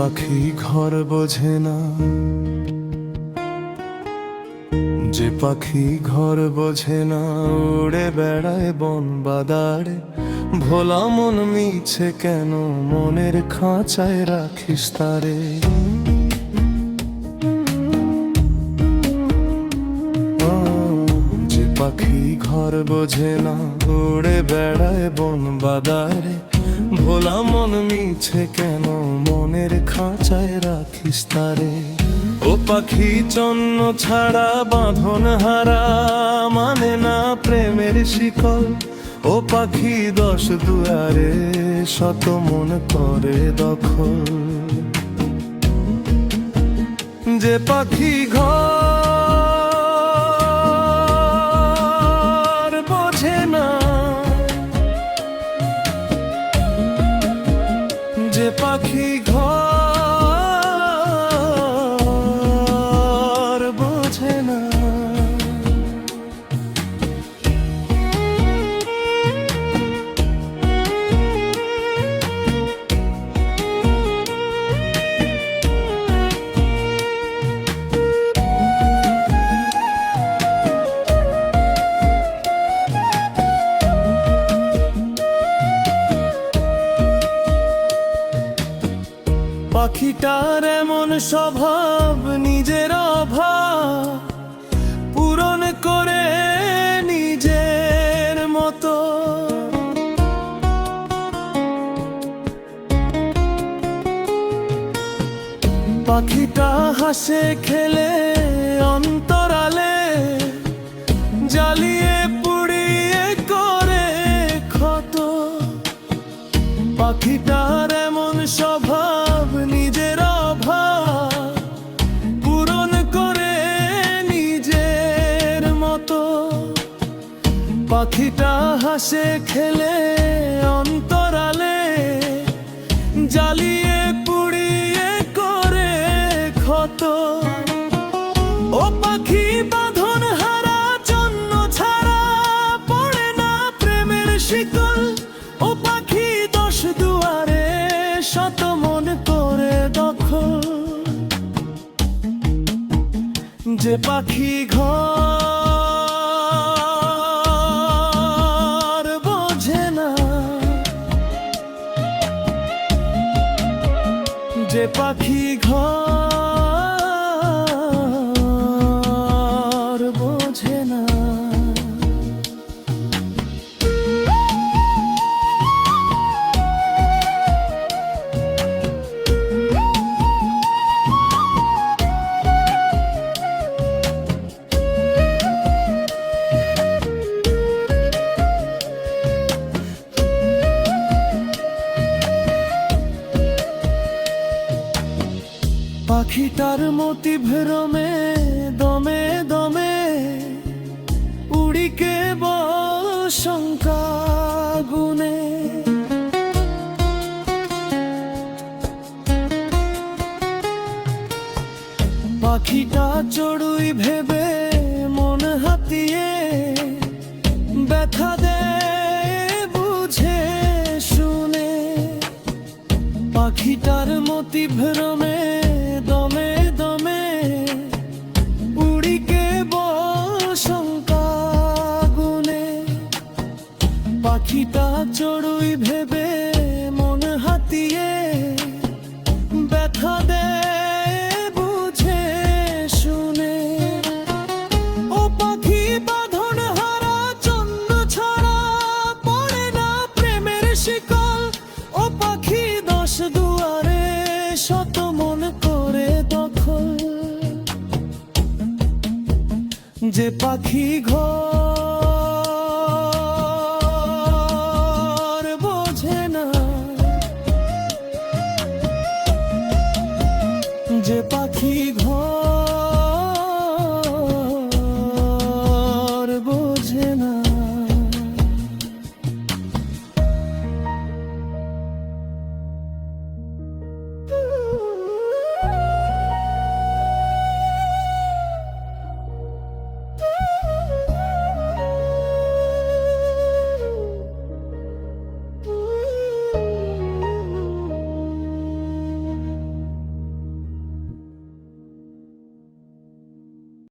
পাখি ঘর বোঝে না, যে পাখি ঘর বোঝে না, উড়ে বেড়ায় বন বাদারে। ভোলা মন মিছে কেন মনের খাঁচায় রাখিস তারে। যে পাখি ঘর বোঝে না, উড়ে বেড়ায় বন বাদারে। ভোলা মন মিছে কেন মনের খাঁচায় রাখিস তারে। ও পাখি জন্য ছাড়া বাঁধন হারা, মানে না প্রেমের শিকল। ও পাখি দশ দুয়ারে, শত মন করে দখল। যে পাখি ঘর বোঝে না, যে পাখি ঘর বোঝে না। পাখিটার এমন স্বভাব, নিজের অভাব পূরণ করে নিজের মতো। পাখিটা হাসে খেলে অন্তরালে, জ্বালিয়ে পুড়িয়ে করে ক্ষত। পাখিটার এমন স্বভাব, নিজের অভাব পূরণ করে নিজের মতো। পাখিটা হাসে খেলে অন্তরালে, জ্বালিয়ে পুড়িয়ে করে ক্ষত। ও পাখি বাঁধন হারা, জন্য ছাড়া পড়ে না প্রেমের শিকল। ও পাখি দশ দুয়ারে, শত মন করে দখল। যে পাখি ঘর বোঝে না, যে পাখি ঘর বোঝে না। পাখিটার মতি ভ্রমে দমে দমে, উড়িকে বল শঙ্কা গুনে। পাখিটা চড়ুই ভেবে মন হাতিয়ে, ব্যথা দেয় বুঝে শুনে। পাখিটার মতি ভ্রমে দমে দমে, উড়িকে বল শঙ্কা গুনে। পাখিটা চড়ুই ভেবে মন হাতিয়ে, ব্যথা দেয় বুঝে শুনে। ও পাখি বাঁধন হারা, জন্য ছাড়া পড়ে না প্রেমের শিকল। ও পাখি দশ দুয়ারে, শত মন করে দখল। যে পাখি ঘর